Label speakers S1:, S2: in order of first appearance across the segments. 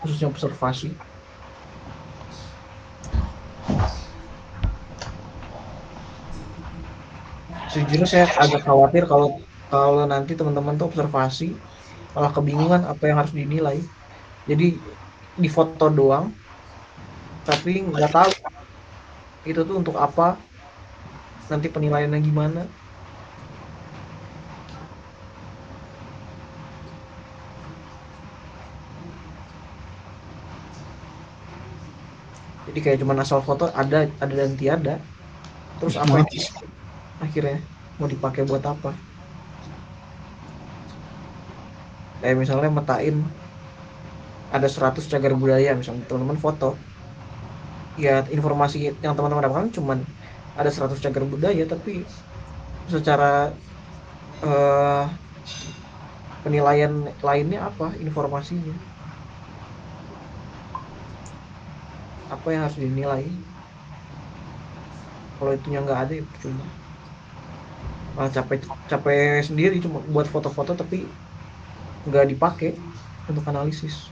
S1: khususnya observasi. Sejujurnya saya agak khawatir kalau nanti teman-teman tuh observasi malah kebingungan apa yang harus dinilai. Jadi di foto doang, tapi nggak tahu itu tuh untuk apa, nanti penilaiannya gimana. Jadi kayak cuma asal foto ada dan tiada. Terus apa yang akhirnya mau dipakai buat apa? Kayak misalnya metain ada 100 cagar budaya, misalnya teman-teman foto, ya informasi yang teman-teman dapatkan cuman ada 100 cagar budaya, tapi secara eh, penilaian lainnya apa informasinya, apa yang harus dinilai. Kalau itunya nggak ada ya percuma, malah capek capek sendiri cuma buat foto-foto tapi nggak dipakai untuk analisis.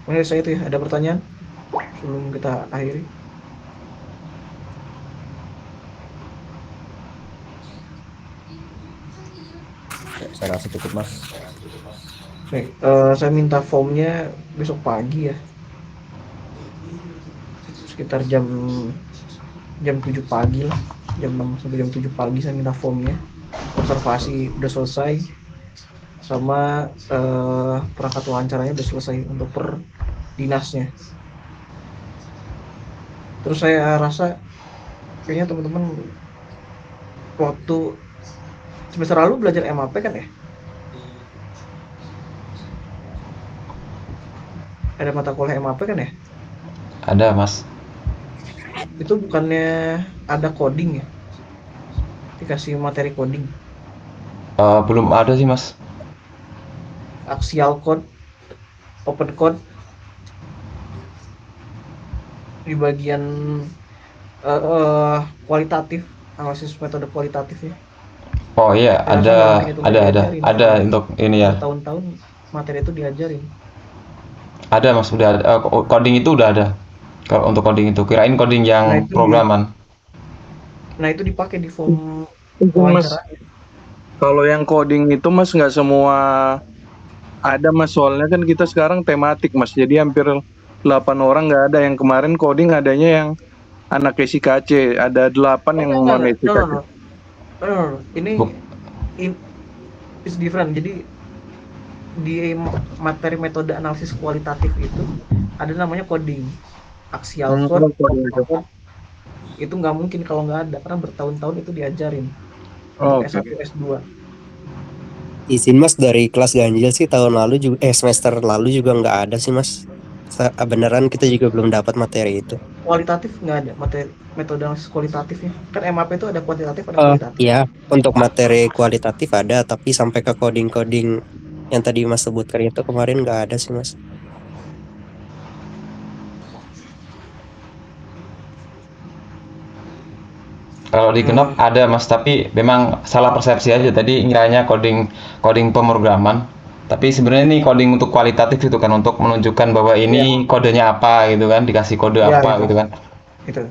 S1: Menurut saya itu ya, ada pertanyaan sebelum kita akhiri?
S2: Saya rasa cukup mas.
S1: Baik, saya minta formnya besok pagi ya, sekitar jam jam 7 pagi lah, jam 6 sampai jam 7 pagi saya minta formnya. Observasi udah selesai, sama perangkat wawancaranya udah selesai untuk per dinasnya. Terus saya rasa kayaknya teman-teman waktu semester lalu belajar MAP kan ya? Ada mata kuliah MAP kan ya?
S2: Ada mas.
S1: Itu bukannya ada coding ya? Dikasih materi coding.
S2: Belum ada sih mas.
S1: Axial code, open code di bagian kualitatif, analisis metode kualitatif ya.
S2: Oh iya,
S1: Saya rasa nggak mungkin itu nggak diajarin,
S2: ada
S1: soalnya
S2: untuk ini ya.
S1: bertahun-tahun materi itu diajarin.
S2: Ada mas, udah ada. Coding itu udah ada. Kalau untuk coding itu, kirain coding yang
S1: Nah itu
S2: programan.
S1: dipakai di form
S3: Itu mas,
S1: wawancara.
S3: kalau yang coding itu mas nggak semua ada mas, soalnya kan kita sekarang tematik mas, jadi hampir 8 orang nggak ada. Yang kemarin coding adanya yang anak SIKC, ada 8
S1: Oh
S3: yang
S1: enggak
S3: non
S1: enggak, no no
S3: SIKC.
S1: no, no, no, no. Ini
S2: Buk,
S1: is different. Jadi di materi metode analisis kualitatif itu ada namanya coding, axial code,
S3: Coding
S1: open
S3: itu.
S1: code. Itu nggak mungkin kalau nggak ada, karena bertahun-tahun itu diajarin untuk
S3: Oh, oke.
S1: S1 S2.
S4: Izin Mas, dari kelas ganjil sih tahun lalu juga semester lalu juga nggak ada sih Mas. Beneran kita juga belum dapat materi itu.
S1: Kualitatif nggak ada materi metode analisis kualitatifnya, kan MAP itu ada kuantitatif ada kualitatif.
S4: Ya, untuk materi kualitatif ada, tapi sampai ke coding-coding yang tadi Mas sebutkan itu kemarin nggak ada sih Mas.
S2: kalau di Genop ada mas, tapi memang salah persepsi aja. Tadi ngiranya coding coding pemrograman. Tapi sebenarnya ini coding untuk kualitatif itu kan, untuk menunjukkan bahwa
S1: Ya,
S2: ini kodenya apa gitu kan, dikasih kode
S1: ya
S2: apa gitu kan.
S1: itu.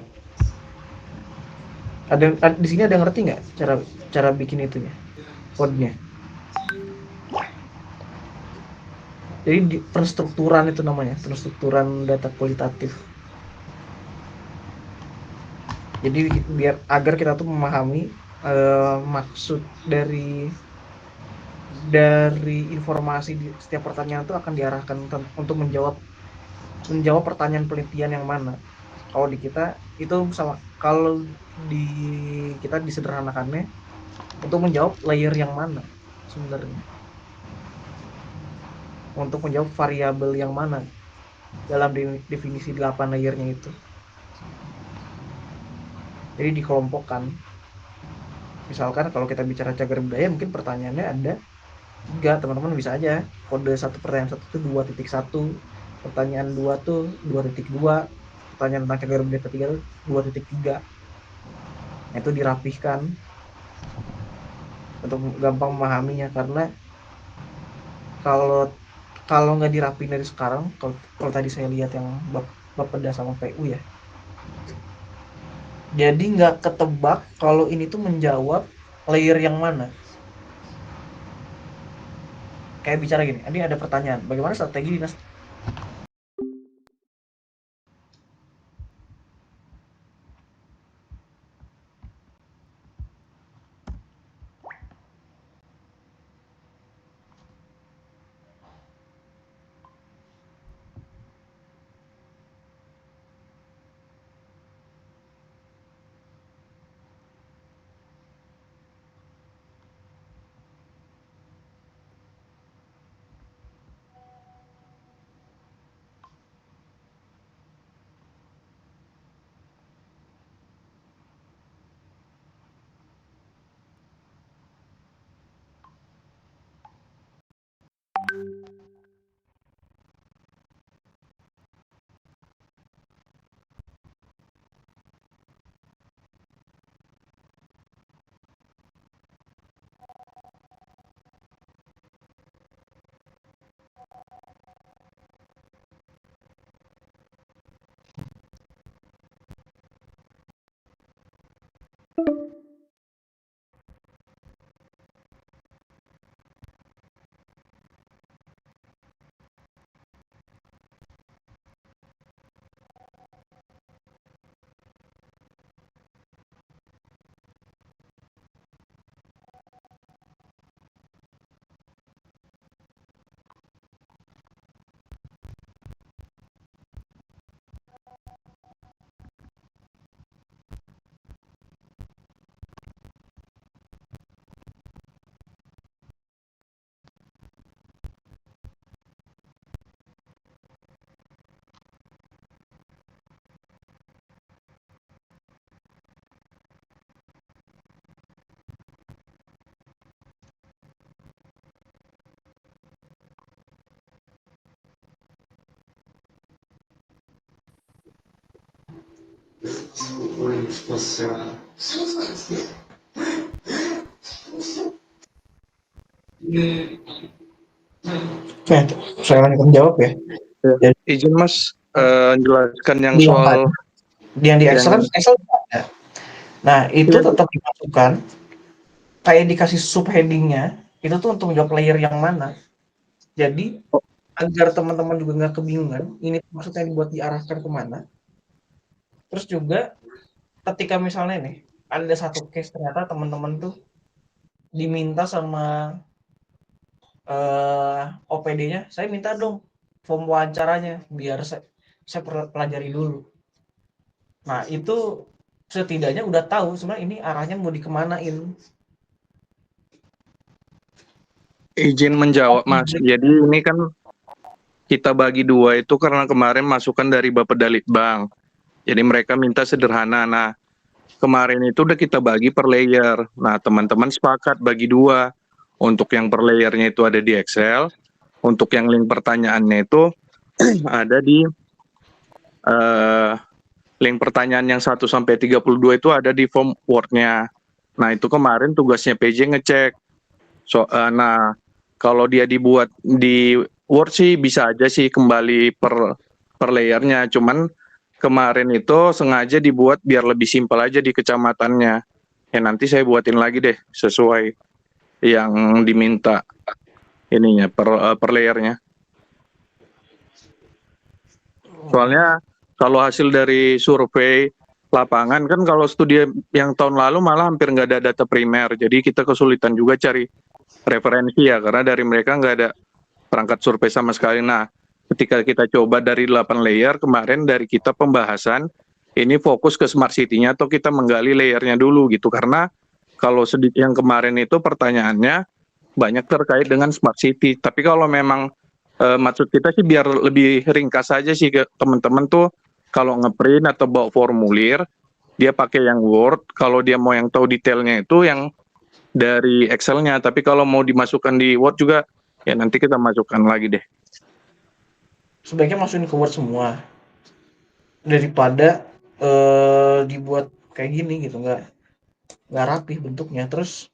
S1: Di sini ada yang ngerti nggak cara cara bikin itunya, code-nya? Jadi penstrukturan itu namanya, penstrukturan data kualitatif. Jadi biar agar kita tuh memahami maksud dari informasi di setiap pertanyaan itu akan diarahkan untuk menjawab pertanyaan penelitian yang mana. Kalau di kita itu sama, kalau di kita disederhanakannya untuk menjawab layer yang mana sebenarnya, untuk menjawab variabel yang mana dalam definisi 8 layernya itu. Jadi dikelompokkan. Misalkan kalau kita bicara cagar budaya, mungkin pertanyaannya ada 3, teman-teman bisa aja kode satu, pertanyaan 1 itu 2.1, pertanyaan 2 tuh 2.2, pertanyaan tentang cagar budaya ketiga tuh 2.3. Itu dirapihkan. untuk gampang memahaminya. Karena kalau kalau nggak dirapin dari sekarang, kalau tadi saya lihat yang Bapeda sama PU ya, jadi nggak ketebak kalau ini tuh menjawab layer yang mana. Kayak bicara gini, ini ada pertanyaan, bagaimana strategi dinas. Oke, saya lanjutkan jawab ya.
S3: Ya. Izin Mas jelaskan yang
S1: Di
S3: soal
S1: yang di Excel kan Excel ada. Nah, itu
S3: Iya.
S1: tetap dimasukkan kayak dikasih subheadingnya itu tuh untuk menjawab layer yang mana. Jadi agar teman-teman juga nggak kebingungan ini maksudnya dibuat diarahkan kemana. Terus juga ketika misalnya nih ada satu case ternyata teman-teman tuh diminta sama OPD-nya, saya minta dong form wawancaranya biar saya pelajari dulu. Nah itu setidaknya udah tahu sebenarnya ini arahnya mau dikemanain.
S3: izin menjawab Mas. Jadi ini kan kita bagi dua itu karena kemarin masukan dari Bapeda Litbang. Jadi mereka minta sederhana. Nah, kemarin itu udah kita bagi per layer. Nah, teman-teman sepakat bagi dua. Untuk yang per layernya itu ada di Excel. Untuk yang link pertanyaannya itu ada di link pertanyaan yang 1 sampai 32 itu ada di form Word-nya. Nah, itu kemarin tugasnya PJ ngecek. Nah, kalau dia dibuat di Word sih bisa aja sih kembali per layernya. Cuman kemarin itu sengaja dibuat biar lebih simpel aja di kecamatannya. Ya nanti saya buatin lagi deh sesuai yang diminta ininya per layernya. Soalnya kalau hasil dari survei lapangan kan kalau studi yang tahun lalu malah hampir nggak ada data primer. Jadi kita kesulitan juga cari referensi ya karena dari mereka nggak ada perangkat survei sama sekali. Nah, ketika kita coba dari 8 layer kemarin dari kita pembahasan ini fokus ke smart city-nya atau kita menggali layernya dulu gitu karena kalau yang kemarin itu pertanyaannya banyak terkait dengan smart city. Tapi kalau memang maksud kita sih biar lebih ringkas aja sih ke teman-teman tuh kalau ngeprint atau bawa formulir dia pakai yang Word. Kalau dia mau yang tahu detailnya itu yang dari Excel-nya. Tapi kalau mau dimasukkan di Word juga ya nanti kita masukkan lagi deh.
S1: Sebaiknya masukin ke Word semua daripada dibuat kayak gini gitu nggak rapih bentuknya. Terus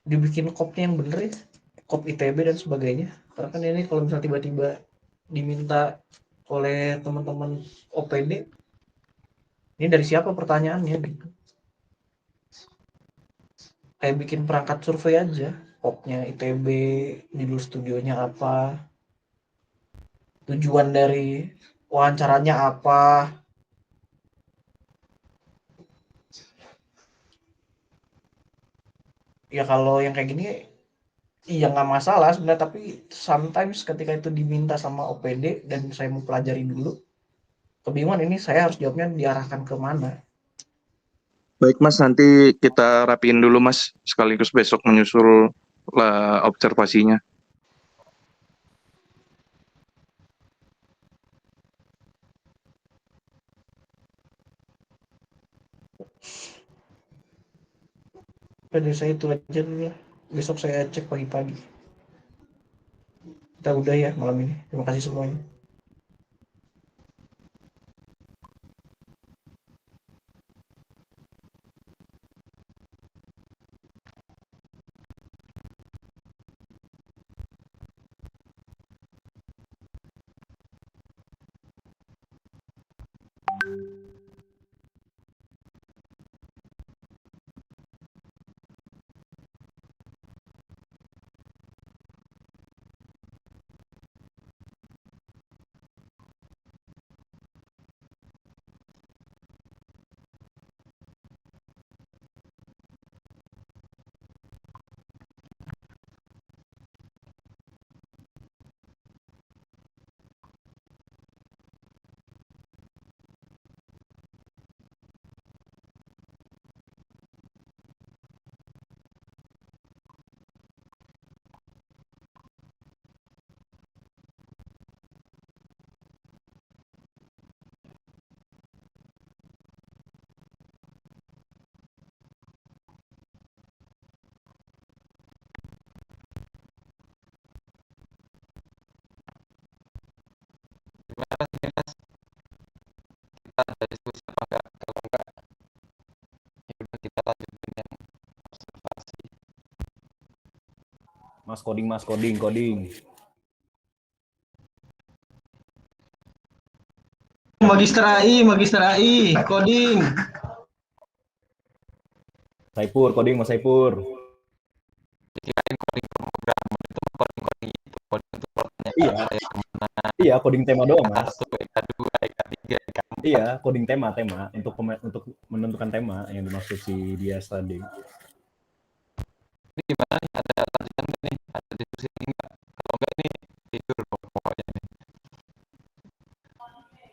S1: dibikin kopnya yang bener ya, kop ITB dan sebagainya. Karena kan ini kalau misalnya tiba-tiba diminta oleh teman-teman OPD, ini dari siapa pertanyaannya gitu. Kayak bikin perangkat survei aja, kopnya ITB, judul studionya apa, tujuan dari wawancaranya apa. Ya kalau yang kayak gini, iya nggak masalah sebenarnya, tapi sometimes ketika itu diminta sama OPD dan saya mau pelajari dulu, kebingungan ini saya harus jawabnya diarahkan ke mana.
S3: Baik Mas, nanti kita rapiin dulu Mas, sekaligus besok menyusul observasinya.
S1: Dari saya itu aja dulu ya. Besok saya cek pagi-pagi. Kita udah ya malam ini. Terima kasih semuanya.
S2: Gimana sih Mas? Kita ada diskusi apa enggak? Kalau enggak, ya udah kita lanjutin yang observasi.
S5: Mas coding, Mas coding, coding.
S6: Magister AI, coding.
S5: Saipur, coding Mas Saipur.
S2: Dikirain coding pemrograman itu coding itu, coding untuk pertanyaan
S5: Iya.
S2: saya kemana,
S5: Iya, coding tema doang, Mas.
S2: EK1, EK2, EK3, EK4.
S5: Iya, coding tema untuk menentukan tema yang dimaksud si dia tadi.
S2: Ini gimana nih? Ada lanjutan nggak nih? Ada diskusi nggak? Kalau enggak ini tidur pokoknya nih.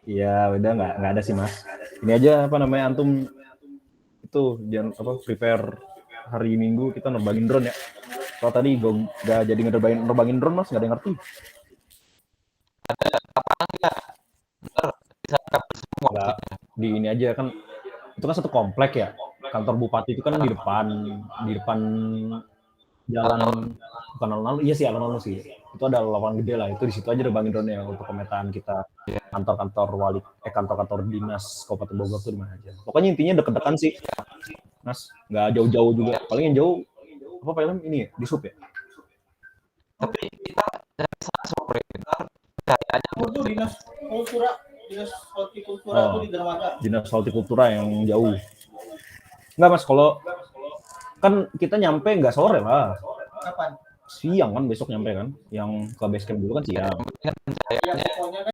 S5: Iya, udah nggak ada sih Mas. Ini aja apa namanya antum itu jangan apa prepare hari Minggu kita nerbangin drone ya. Kalau tadi gue nggak jadi nerbangin drone Mas, nggak ada yang ngerti.
S2: Ada lapangan nggak? Ntar bisa cover semua.
S5: Nggak, di ini aja kan itu kan satu komplek ya. Kantor bupati itu kan di depan jalan bukan alun-alun, iya sih alun-alun sih. Itu ada lapangan gede lah, itu di situ aja nerbangin drone ya untuk pemetaan kita kantor-kantor dinas Kabupaten Bogor tuh di mana aja. Pokoknya intinya deket-dekan sih, Mas. Nggak jauh-jauh juga. Paling yang jauh apa film ini ya? Di Sup ya?
S2: Tapi kita dari sana sore, ntar cari aja.
S6: Itu dinas kultura, dinas hortikultura itu di dermaga.
S5: Dinas hortikultura yang jauh. Enggak Mas, kalau kan kita nyampe nggak sore lah.
S6: Kapan?
S5: Siang kan besok nyampe kan. Yang ke base camp dulu kan siang.
S2: Kan
S6: Ya, pokoknya kan